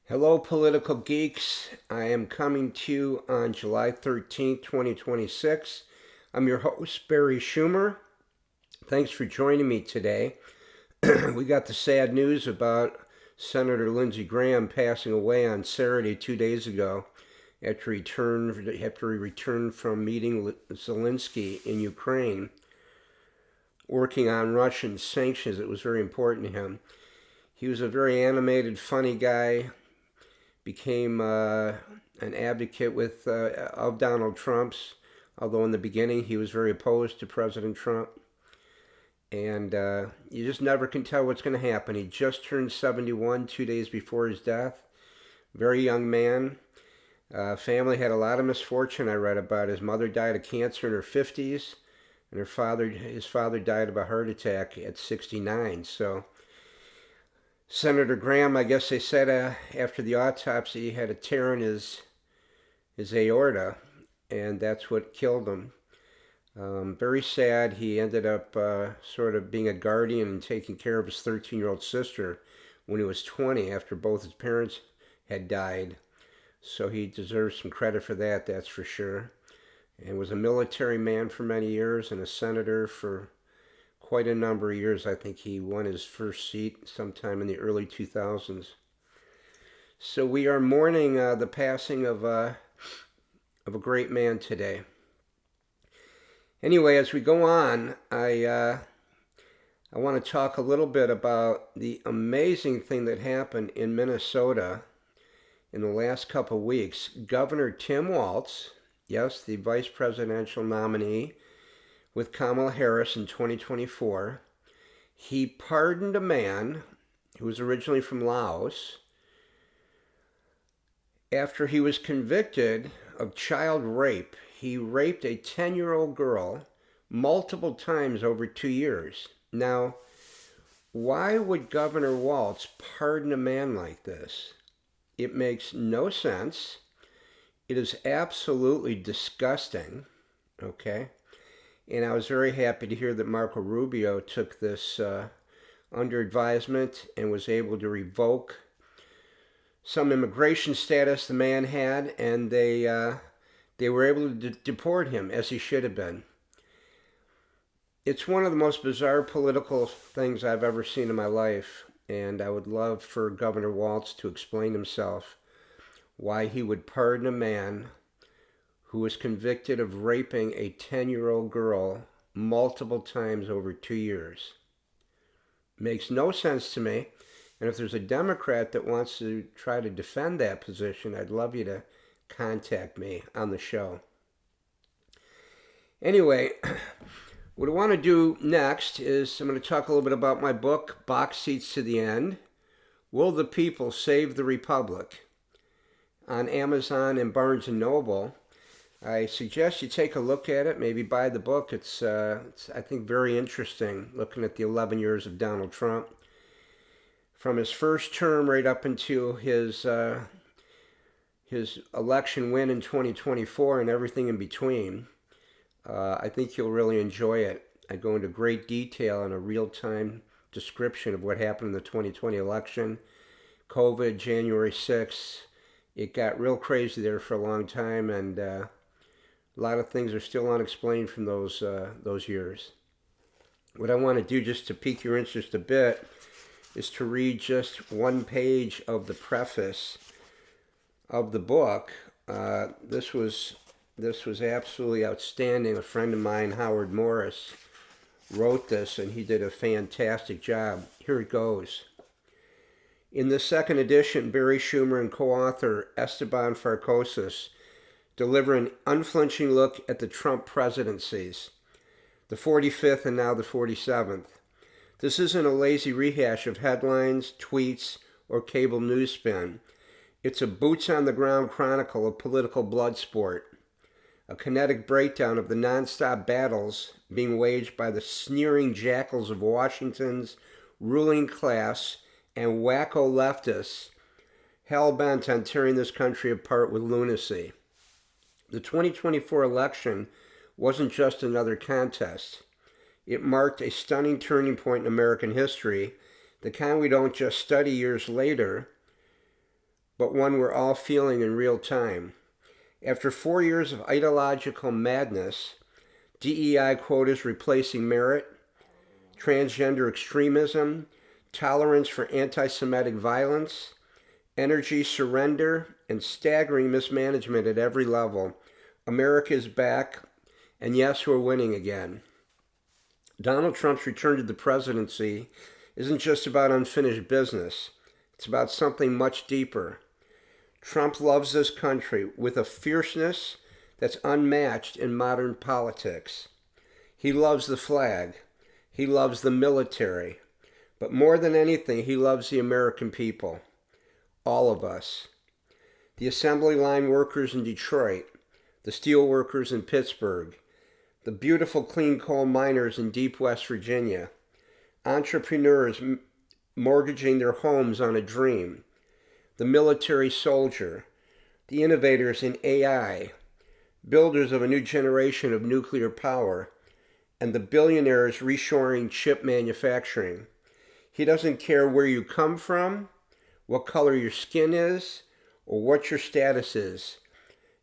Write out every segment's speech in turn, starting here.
Hello, political geeks. I am coming to you on July 13th, 2026. I'm your host, Barry Schumer. Thanks for joining me today. We got the sad news about Senator Lindsey Graham passing away on Saturday 2 days ago after he returned from meeting Zelensky in Ukraine, working on Russian sanctions. It was very important to him. He was a very animated, funny guy. Became an advocate of Donald Trump's, although in the beginning he was very opposed to President Trump. And you just never can tell what's going to happen. He just turned 71 2 days before his death. Very young man. Family had a lot of misfortune. I read about his mother died of cancer in her 50s, and his father died of a heart attack at 69. So Senator Graham, I guess they said after the autopsy, he had a tear in his aorta, and that's what killed him. Very sad. He ended up sort of being a guardian and taking care of his 13-year-old sister when he was 20 after both his parents had died. So he deserves some credit for that, that's for sure. And was a military man for many years and a senator for quite a number of years. I think he won his first seat sometime in the early 2000s. So we are mourning the passing of a great man today. Anyway, as we go on, I want to talk a little bit about the amazing thing that happened in Minnesota in the last couple of weeks. Governor Tim Walz, yes, the vice presidential nominee with Kamala Harris in 2024, he pardoned a man who was originally from Laos after he was convicted of child rape. He raped a 10-year-old girl multiple times over 2 years. Now, why would Governor Walz pardon a man like this? It makes no sense. It is absolutely disgusting, okay? And I was very happy to hear that Marco Rubio took this under advisement and was able to revoke some immigration status the man had, and they were able to deport him, as he should have been. It's one of the most bizarre political things I've ever seen in my life, and I would love for Governor Walz to explain himself why he would pardon a man who was convicted of raping a 10-year-old girl multiple times over 2 years. Makes no sense to me. And if there's a Democrat that wants to try to defend that position, I'd love you to contact me on the show. Anyway, what I want to do next is I'm going to talk a little bit about my book, Box Seats to the End. Will the People Save the Republic? On Amazon and Barnes & Noble. I suggest you take a look at it, maybe buy the book. It's I think, very interesting, looking at the 11 years of Donald Trump. From his first term right up until his election win in 2024 and everything in between. I think you'll really enjoy it. I go into great detail in a real-time description of what happened in the 2020 election. COVID, January 6th. It got real crazy there for a long time, and a lot of things are still unexplained from those years. What I want to do, just to pique your interest a bit, is to read just one page of the preface of the book. This was absolutely outstanding. A friend of mine, Howard Morris, wrote this, and he did a fantastic job. Here it goes. In the second edition, Barry Schumer and co-author Esteban Farcosis deliver an unflinching look at the Trump presidencies, the 45th and now the 47th. This isn't a lazy rehash of headlines, tweets, or cable news spin. It's a boots-on-the-ground chronicle of political blood sport, a kinetic breakdown of the nonstop battles being waged by the sneering jackals of Washington's ruling class and wacko leftists hell-bent on tearing this country apart with lunacy. The 2024 election wasn't just another contest. It marked a stunning turning point in American history, the kind we don't just study years later, but one we're all feeling in real time. After 4 years of ideological madness, DEI quotas replacing merit, transgender extremism, tolerance for anti-Semitic violence, energy surrender, and staggering mismanagement at every level, America is back, and yes, we're winning again. Donald Trump's return to the presidency isn't just about unfinished business. It's about something much deeper. Trump loves this country with a fierceness that's unmatched in modern politics. He loves the flag. He loves the military. But more than anything, he loves the American people. All of us. The assembly line workers in Detroit, the steel workers in Pittsburgh, the beautiful clean coal miners in deep West Virginia, entrepreneurs mortgaging their homes on a dream, the military soldier, the innovators in AI, builders of a new generation of nuclear power, and the billionaires reshoring chip manufacturing. He doesn't care where you come from, what color your skin is, or what your status is.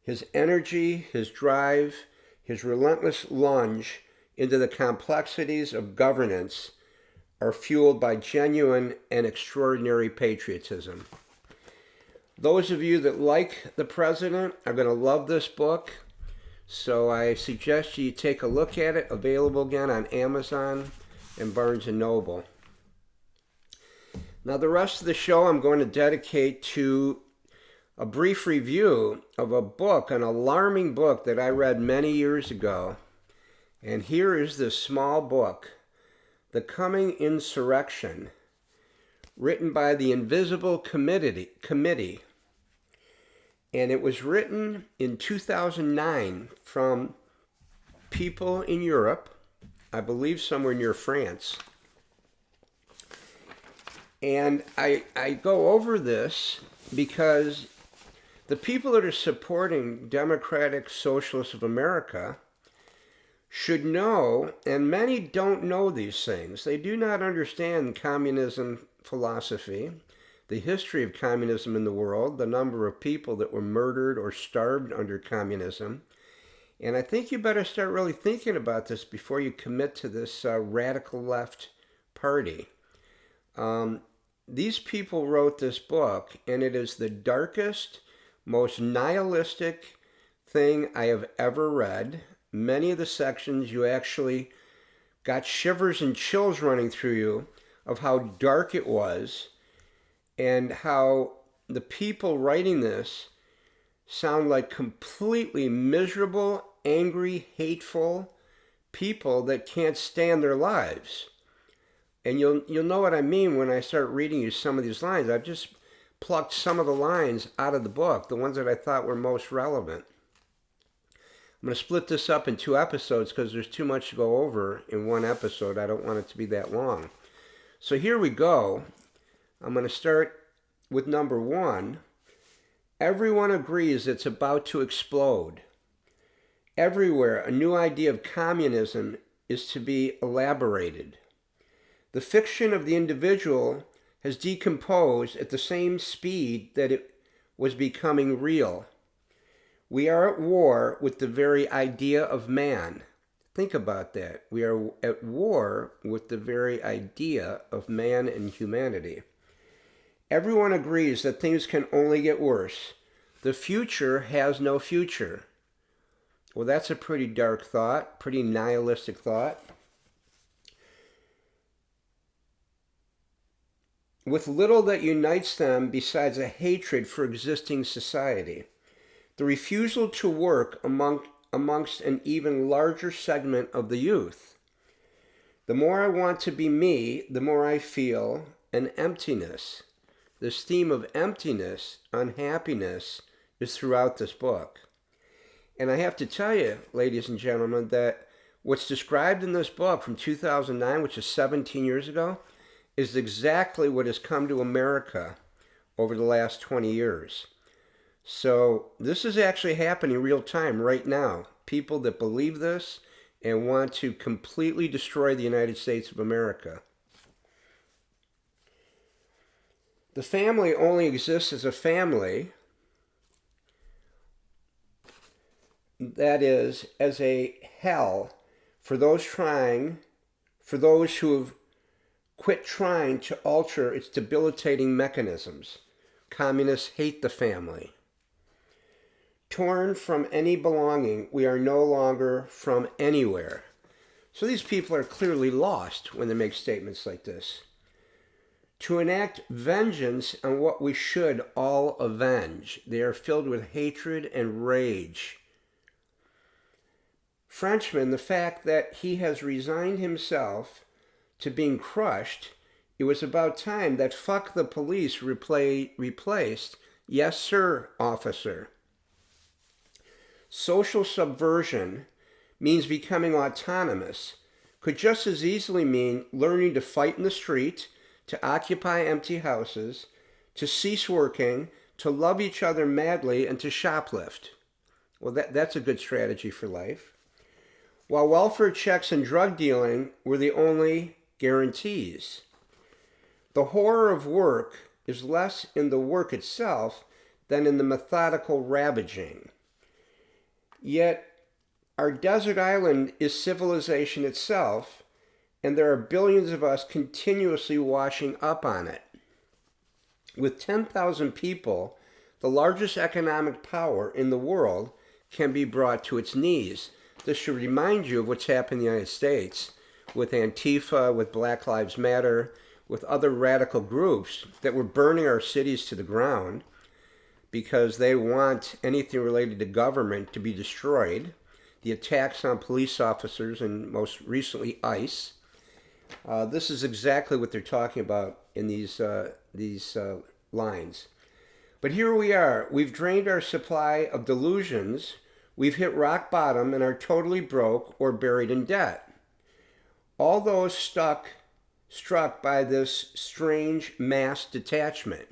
His energy, his drive, his relentless lunge into the complexities of governance are fueled by genuine and extraordinary patriotism. Those of you that like the president are going to love this book, so I suggest you take a look at it. Available again on Amazon and Barnes & Noble. Now the rest of the show I'm going to dedicate to a brief review of a book, an alarming book that I read many years ago. And here is this small book, The Coming Insurrection, written by the Invisible Committee. And it was written in 2009 from people in Europe, I believe somewhere near France. And I go over this because the people that are supporting Democratic Socialists of America should know, and many don't know these things. They do not understand communism philosophy, the history of communism in the world, the number of people that were murdered or starved under communism. And I think you better start really thinking about this before you commit to this radical left party. These people wrote this book, and it is the darkest, most nihilistic thing I have ever read. Many of the sections you actually got shivers and chills running through you of how dark it was and how the people writing this sound like completely miserable, angry, hateful people that can't stand their lives. And you'll know what I mean when I start reading you some of these lines. I've just plucked some of the lines out of the book, the ones that I thought were most relevant. I'm going to split this up in 2 episodes because there's too much to go over in 1 episode. I don't want it to be that long. So here we go. I'm going to start with number 1. Everyone agrees it's about to explode. Everywhere, a new idea of communism is to be elaborated. The fiction of the individual has decomposed at the same speed that it was becoming real. We are at war with the very idea of man. Think about that. We are at war with the very idea of man and humanity. Everyone agrees that things can only get worse. The future has no future. Well, that's a pretty dark thought, pretty nihilistic thought. With little that unites them besides a hatred for existing society. The refusal to work amongst an even larger segment of the youth. The more I want to be me, the more I feel an emptiness. This theme of emptiness, unhappiness, is throughout this book. And I have to tell you, ladies and gentlemen, that what's described in this book from 2009, which is 17 years ago, is exactly what has come to America over the last 20 years. So this is actually happening real time right now. People that believe this and want to completely destroy the United States of America. The family only exists as a family, that is, as a hell for those who have quit trying to alter its debilitating mechanisms. Communists hate the family. Torn from any belonging, we are no longer from anywhere. So these people are clearly lost when they make statements like this. To enact vengeance on what we should all avenge. They are filled with hatred and rage. Frenchman, the fact that he has resigned himself to being crushed, it was about time that fuck the police replaced yes sir, officer. Social subversion means becoming autonomous, could just as easily mean learning to fight in the street, to occupy empty houses, to cease working, to love each other madly, and to shoplift. Well, that's a good strategy for life. While welfare checks and drug dealing were the only guarantees. The horror of work is less in the work itself than in the methodical ravaging. Yet, our desert island is civilization itself, and there are billions of us continuously washing up on it. With 10,000 people, the largest economic power in the world can be brought to its knees. This should remind you of what's happened in the United States with Antifa, with Black Lives Matter, with other radical groups that were burning our cities to the ground because they want anything related to government to be destroyed. The attacks on police officers and most recently ICE. This is exactly what they're talking about in these lines. But here we are. We've drained our supply of delusions. We've hit rock bottom and are totally broke or buried in debt. All those struck by this strange mass detachment.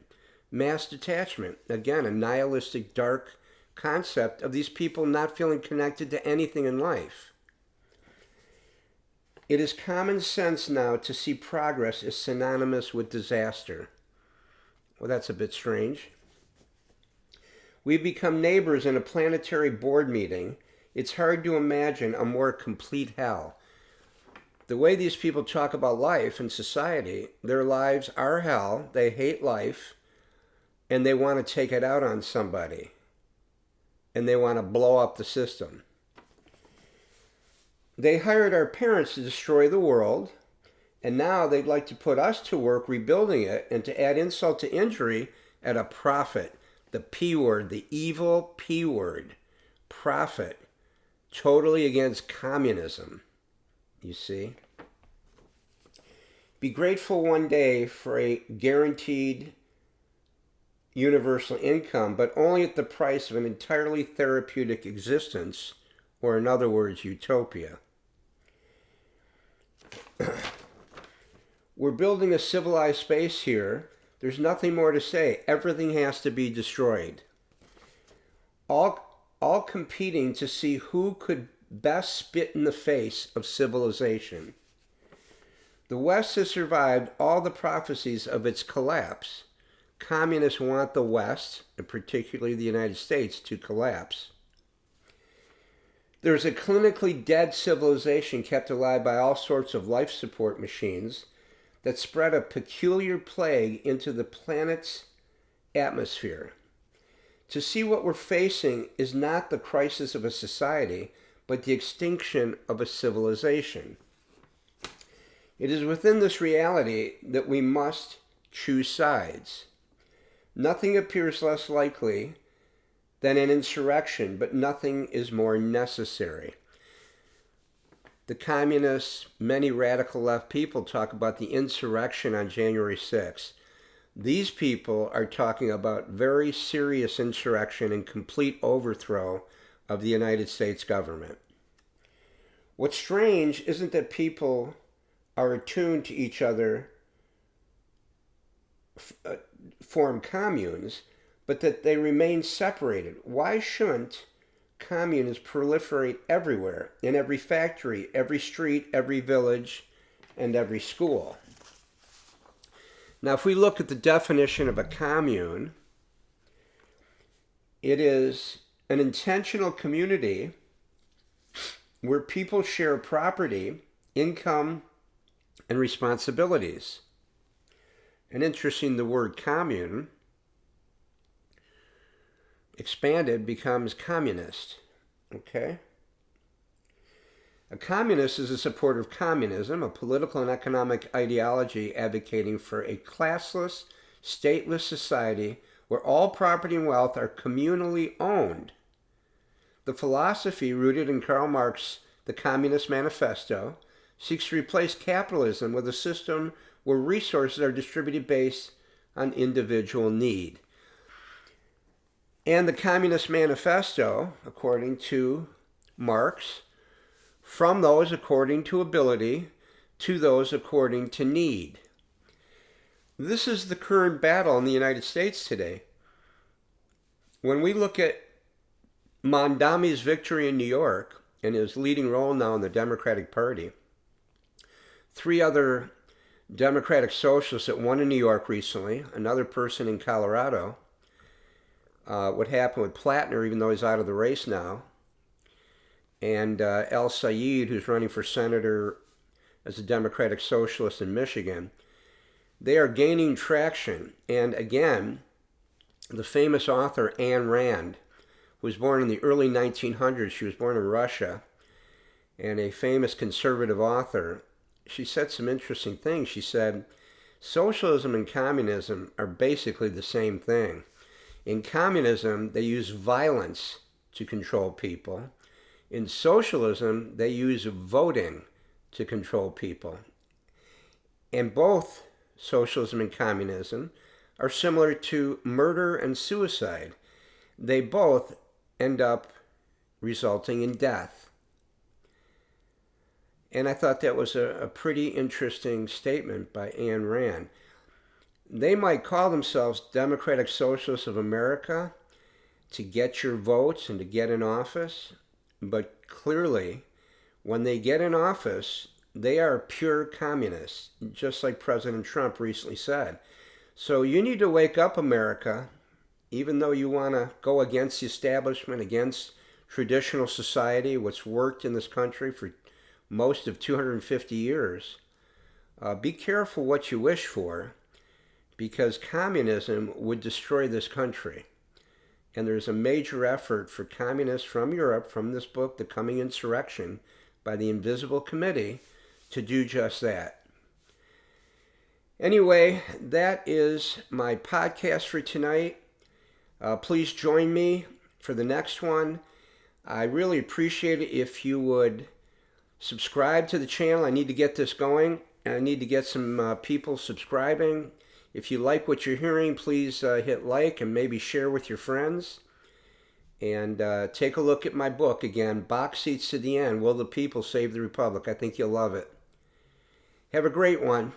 Mass detachment, again, a nihilistic, dark concept of these people not feeling connected to anything in life. It is common sense now to see progress as synonymous with disaster. Well, that's a bit strange. We've become neighbors in a planetary board meeting. It's hard to imagine a more complete hell. The way these people talk about life and society, their lives are hell, they hate life, and they want to take it out on somebody. And they want to blow up the system. They hired our parents to destroy the world, and now they'd like to put us to work rebuilding it and to add insult to injury at a profit. The P word, the evil P word, profit, totally against communism, you see. Be grateful one day for a guaranteed universal income, but only at the price of an entirely therapeutic existence, or in other words, utopia. We're building a civilized space here. There's nothing more to say. Everything has to be destroyed. All competing to see who could best spit in the face of civilization. The West has survived all the prophecies of its collapse. Communists want the West, and particularly the United States, to collapse. There's a clinically dead civilization kept alive by all sorts of life support machines that spread a peculiar plague into the planet's atmosphere. To see what we're facing is not the crisis of a society, but the extinction of a civilization. It is within this reality that we must choose sides. Nothing appears less likely than an insurrection, but nothing is more necessary. The communists, many radical left people talk about the insurrection on January 6th. These people are talking about very serious insurrection and complete overthrow of the United States government. What's strange isn't that people are attuned to each other, form communes, but that they remain separated. Why shouldn't communes proliferate everywhere, in every factory, every street, every village, and every school? Now, if we look at the definition of a commune, it is an intentional community where people share property, income, and responsibilities. And interesting, the word commune expanded becomes communist. Okay? A communist is a supporter of communism, a political and economic ideology advocating for a classless, stateless society where all property and wealth are communally owned. The philosophy, rooted in Karl Marx's The Communist Manifesto, seeks to replace capitalism with a system where resources are distributed based on individual need. And the Communist Manifesto, according to Marx, from those according to ability to those according to need. This is the current battle in the United States today. When we look at Mondami's victory in New York and his leading role now in the Democratic Party, 3 other Democratic socialists that won in New York recently, another person in Colorado, what happened with Plattner, even though he's out of the race now, and El Sayed, who's running for senator as a Democratic Socialist in Michigan, they are gaining traction. And again, the famous author Ayn Rand, who was born in the early 1900s, she was born in Russia, and a famous conservative author, she said some interesting things. She said, socialism and communism are basically the same thing. In communism, they use violence to control people. In socialism, they use voting to control people. And both socialism and communism are similar to murder and suicide. They both end up resulting in death. And I thought that was a pretty interesting statement by Ayn Rand. They might call themselves Democratic Socialists of America to get your votes and to get in office, but clearly, when they get in office, they are pure communists, just like President Trump recently said. So you need to wake up, America, even though you want to go against the establishment, against traditional society, what's worked in this country for most of 250 years. Be careful what you wish for, because communism would destroy this country. And there's a major effort for communists from Europe, from this book, The Coming Insurrection, by the Invisible Committee, to do just that. Anyway, that is my podcast for tonight. Please join me for the next one. I really appreciate it if you would subscribe to the channel. I need to get this going. I need to get some people subscribing. If you like what you're hearing, please hit like and maybe share with your friends. And take a look at my book again, Box Seats to the End, Will the People Save the Republic? I think you'll love it. Have a great one.